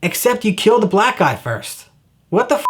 Except you kill the black guy first. What the f?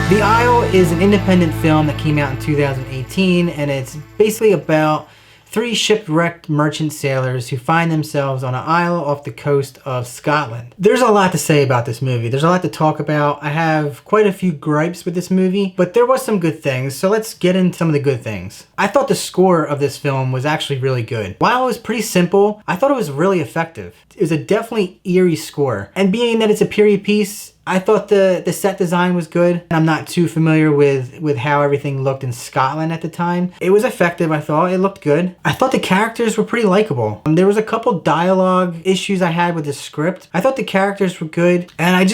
The Isle is an independent film that came out in 2018, and it's basically about 3 shipwrecked merchant sailors who find themselves on an isle off the coast of Scotland. There's a lot to say about this movie. There's a lot to talk about. I have quite a few gripes with this movie, but there was some good things, so let's get into some of the good things. I thought the score of this film was actually really good. While it was pretty simple, I thought it was really effective. It was a definitely eerie score. And being that it's a period piece, I thought the set design was good. I'm not too familiar with how everything looked in Scotland at the time. It was effective, I thought. It looked good. I thought the characters were pretty likable. There was a couple dialogue issues I had with the script. I thought the characters were good. And I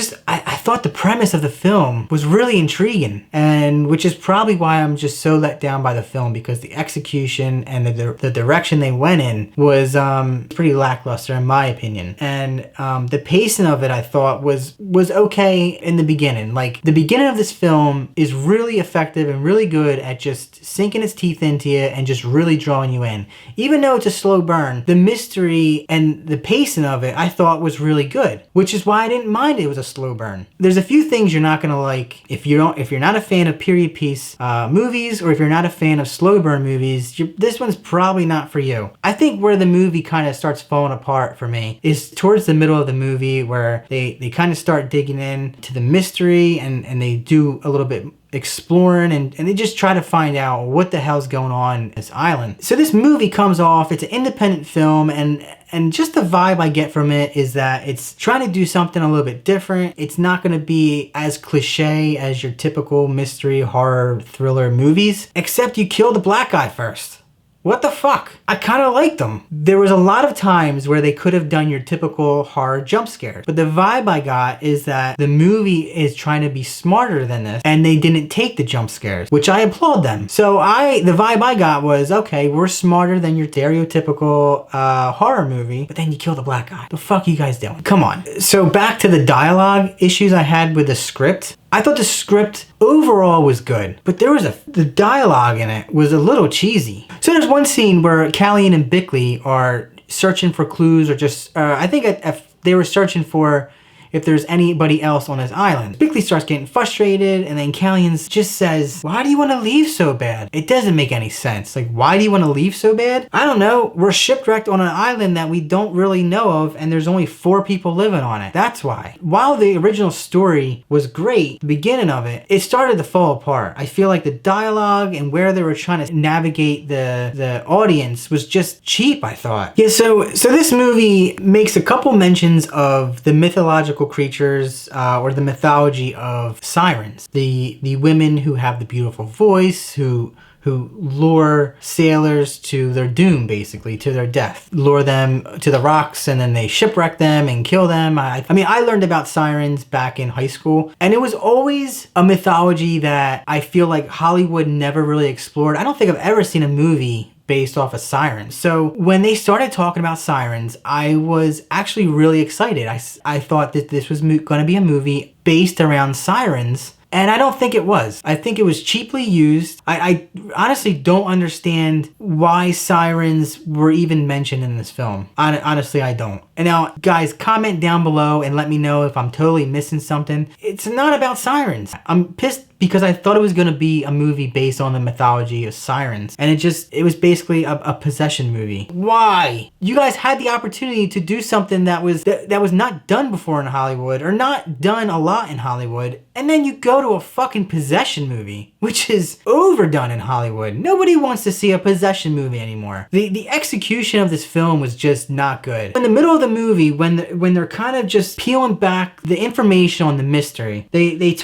thought the premise of the film was really intriguing. And which is probably why I'm just so let down by the film, because the execution and the direction they went in was pretty lackluster in my opinion. And the pacing of it I thought was okay in the beginning. Like, the beginning of this film is really effective and really good at just sinking its teeth into you and just really drawing you in. Even though it's a slow burn, the mystery and the pacing of it I thought was really good, which is why I didn't mind it was a slow burn. There's a few things you're not gonna like if you're not a fan of period piece movies, or if you're not a fan of slow burn movies. This one's probably not for you. I think where the movie kind of starts falling apart for me is towards the middle of the movie, where they kind of start digging in to the mystery and they do a little bit exploring and they just try to find out what the hell's going on in this island. So this movie comes off, it's an independent film, and just the vibe I get from it is that it's trying to do something a little bit different. It's not going to be as cliche as your typical mystery, horror, thriller movies, except you kill the black guy first. What the fuck? I kind of liked them. There was a lot of times where they could have done your typical horror jump scares, but the vibe I got is that the movie is trying to be smarter than this, and they didn't take the jump scares, which I applaud them. So the vibe I got was, okay, we're smarter than your stereotypical horror movie, but then you kill the black guy. The fuck you guys doing? Come on. So back to the dialogue issues I had with the script. I thought the script overall was good, but the dialogue in it was a little cheesy. So there's one scene where Callian and Bickley are searching for clues, or just, I think they were searching for if there's anybody else on this island. Bickley starts getting frustrated, and then Callian just says, why do you want to leave so bad? It doesn't make any sense. Like, why do you want to leave so bad? I don't know. We're shipwrecked on an island that we don't really know of, and there's only 4 people living on it. That's why. While the original story was great, the beginning of it, it started to fall apart. I feel like the dialogue and where they were trying to navigate the audience was just cheap, I thought. Yeah, so this movie makes a couple mentions of the mythological creatures or the mythology of sirens, the women who have the beautiful voice, who lure sailors to their doom, basically to their death, lure them to the rocks, and then they shipwreck them and kill them. I mean, I learned about sirens back in high school, and it was always a mythology that I feel like Hollywood never really explored. I don't think I've ever seen a movie based off of sirens. So when they started talking about sirens, I was actually really excited. I thought that this was going to be a movie based around sirens, and I don't think it was. I think it was cheaply used. I honestly don't understand why sirens were even mentioned in this film. Honestly, I don't. And now, guys, comment down below and let me know if I'm totally missing something. It's not about sirens. I'm pissed because I thought it was going to be a movie based on the mythology of sirens, and it was basically a possession movie. Why? You guys had the opportunity to do something that was not done before in Hollywood, or not done a lot in Hollywood, and then you go to a fucking possession movie, which is overdone in Hollywood. Nobody wants to see a possession movie anymore. The execution of this film was just not good. In the middle of the movie, when they're kind of just peeling back the information on the mystery, they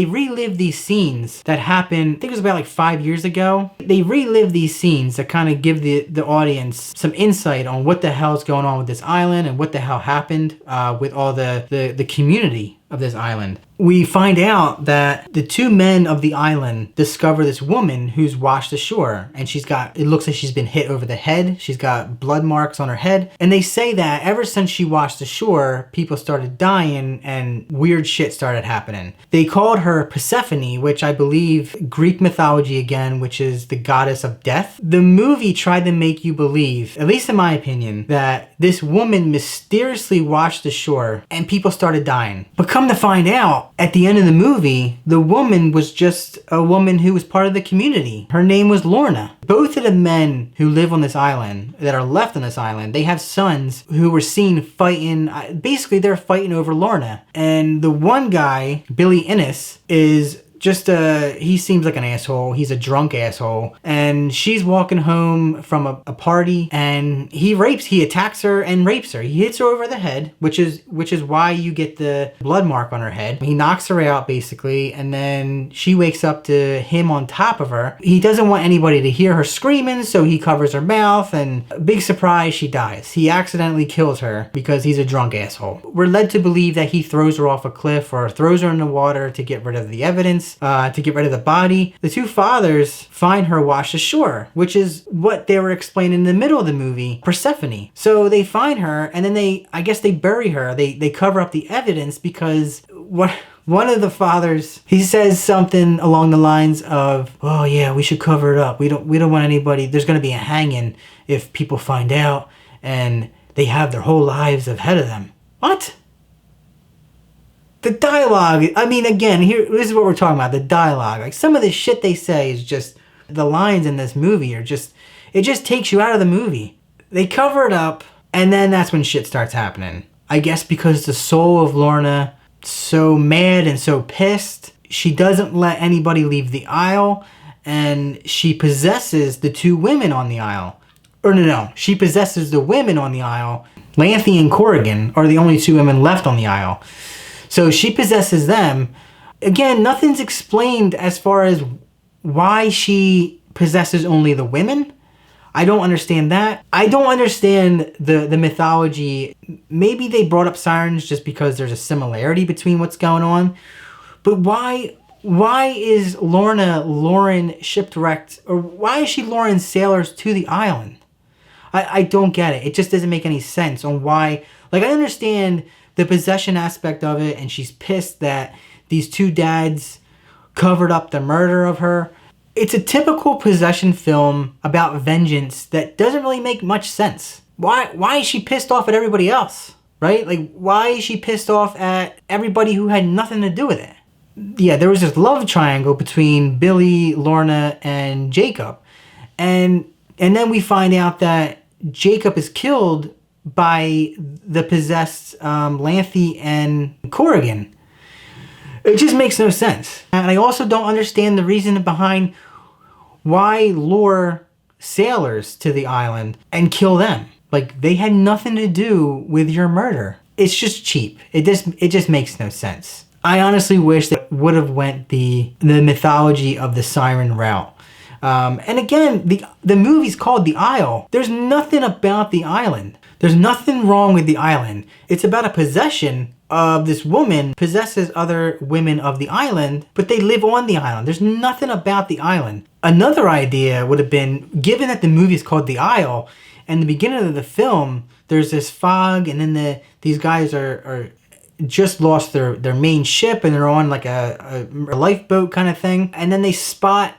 relive these scenes that happened, I think it was about like 5 years ago. They relive these scenes that kind of give the audience some insight on what the hell is going on with this island and what the hell happened with all the community of this island. We find out that the two men of the island discover this woman who's washed ashore, and it looks like she's been hit over the head. She's got blood marks on her head. And they say that ever since she washed ashore, people started dying and weird shit started happening. They called her Persephone, which I believe Greek mythology again, which is the goddess of death. The movie tried to make you believe, at least in my opinion, that this woman mysteriously washed ashore and people started dying. But come to find out, at the end of the movie, the woman was just a woman who was part of the community. Her name was Lorna. Both of the men who live on this island, that are left on this island, they have sons who were seen fighting. Basically, they're fighting over Lorna. And the one guy, Billy Innes, is he seems like an asshole. He's a drunk asshole. And she's walking home from a party, and he attacks her and rapes her. He hits her over the head, which is why you get the blood mark on her head. He knocks her out basically, and then she wakes up to him on top of her. He doesn't want anybody to hear her screaming, so he covers her mouth, and big surprise, she dies. He accidentally kills her because he's a drunk asshole. We're led to believe that he throws her off a cliff or throws her in the water to get rid of the evidence. To get rid of the body. The two fathers find her washed ashore, which is what they were explaining in the middle of the movie, Persephone. So they find her, and then they bury her. They cover up the evidence because one of the fathers, he says something along the lines of, "Oh yeah, we should cover it up. We don't want anybody. There's going to be a hanging if people find out, and they have their whole lives ahead of them." What? The dialogue, I mean, again, this is what we're talking about, the dialogue. Like, some of the shit they say is just, the lines in this movie are just, it just takes you out of the movie. They cover it up, and then that's when shit starts happening. I guess because the soul of Lorna, so mad and so pissed, she doesn't let anybody leave the isle, and she possesses the two women on the isle. Or no, she possesses the women on the isle. Lanthe and Corrigan are the only two women left on the isle. So she possesses them. Again, nothing's explained as far as why she possesses only the women. I don't understand that. I don't understand the mythology. Maybe they brought up sirens just because there's a similarity between what's going on. But why is Lorna luring shipwrecked, or why is she luring sailors to the island? I don't get it. It just doesn't make any sense on why. Like, I understand the possession aspect of it, and she's pissed that these two dads covered up the murder of her. It's a typical possession film about vengeance that doesn't really make much sense. Why is she pissed off at everybody else, right? Like, why is she pissed off at everybody who had nothing to do with it? Yeah, there was this love triangle between Billy, Lorna, and Jacob. And then we find out that Jacob is killed by the possessed Lanthe and Corrigan. It just makes no sense. And I also don't understand the reason behind why lure sailors to the island and kill them. Like, they had nothing to do with your murder. It's just cheap. It just makes no sense. I honestly wish that would have went the mythology of the siren route. And again, the movie's called The Isle. There's nothing about the island. There's nothing wrong with the island. It's about a possession of this woman possesses other women of the island, but they live on the island. There's nothing about the island. Another idea would have been, given that the movie is called The Isle, and the beginning of the film, there's this fog, and then these guys are just lost their main ship, and they're on like a lifeboat kind of thing, and then they spot,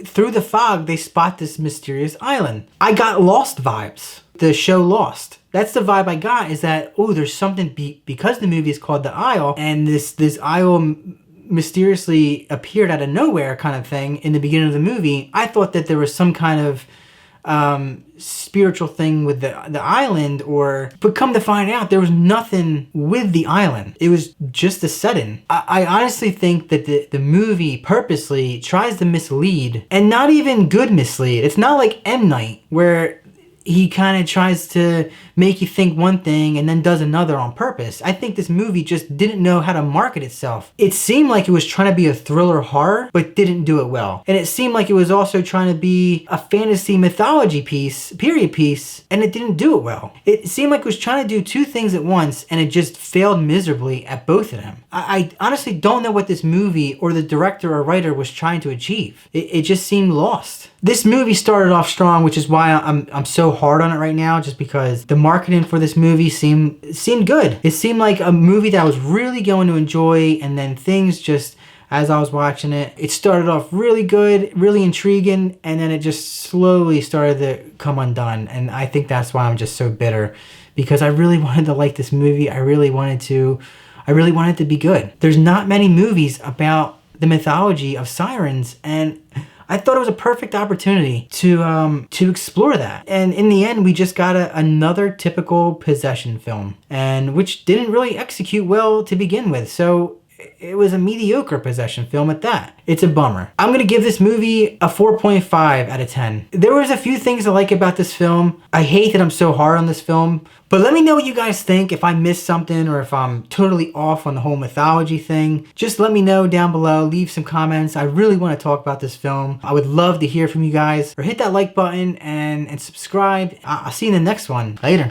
through the fog, they spot this mysterious island. I got Lost vibes. The show Lost. That's the vibe I got, is that, oh, there's something, because the movie is called The Isle, and this isle mysteriously appeared out of nowhere kind of thing in the beginning of the movie. I thought that there was some kind of spiritual thing with the island, but come to find out, there was nothing with the island. It was just a setting. I honestly think that the movie purposely tries to mislead, and not even good mislead. It's not like M. Night, where he kind of tries to make you think one thing and then does another on purpose. I think this movie just didn't know how to market itself. It seemed like it was trying to be a thriller horror, but didn't do it well. And it seemed like it was also trying to be a fantasy mythology piece, period piece, and it didn't do it well. It seemed like it was trying to do two things at once, and it just failed miserably at both of them. I honestly don't know what this movie or the director or writer was trying to achieve. It just seemed lost. This movie started off strong, which is why I'm so hard on it right now, just because the marketing for this movie seemed good. It seemed like a movie that I was really going to enjoy, and then things just, as I was watching it, it started off really good, really intriguing, and then it just slowly started to come undone. And I think that's why I'm just so bitter, because I really wanted to like this movie. I really wanted it to be good. There's not many movies about the mythology of sirens, and I thought it was a perfect opportunity to explore that. And in the end, we just got another typical possession film, and which didn't really execute well to begin with. So it was a mediocre possession film at that. It's a bummer. I'm gonna give this movie a 4.5 out of 10. There was a few things I like about this film. I hate that I'm so hard on this film, but let me know what you guys think. If I missed something or if I'm totally off on the whole mythology thing, just let me know down below. Leave some comments. I really want to talk about this film. I would love to hear from you guys. Or hit that like button and subscribe. I'll see you in the next one. Later.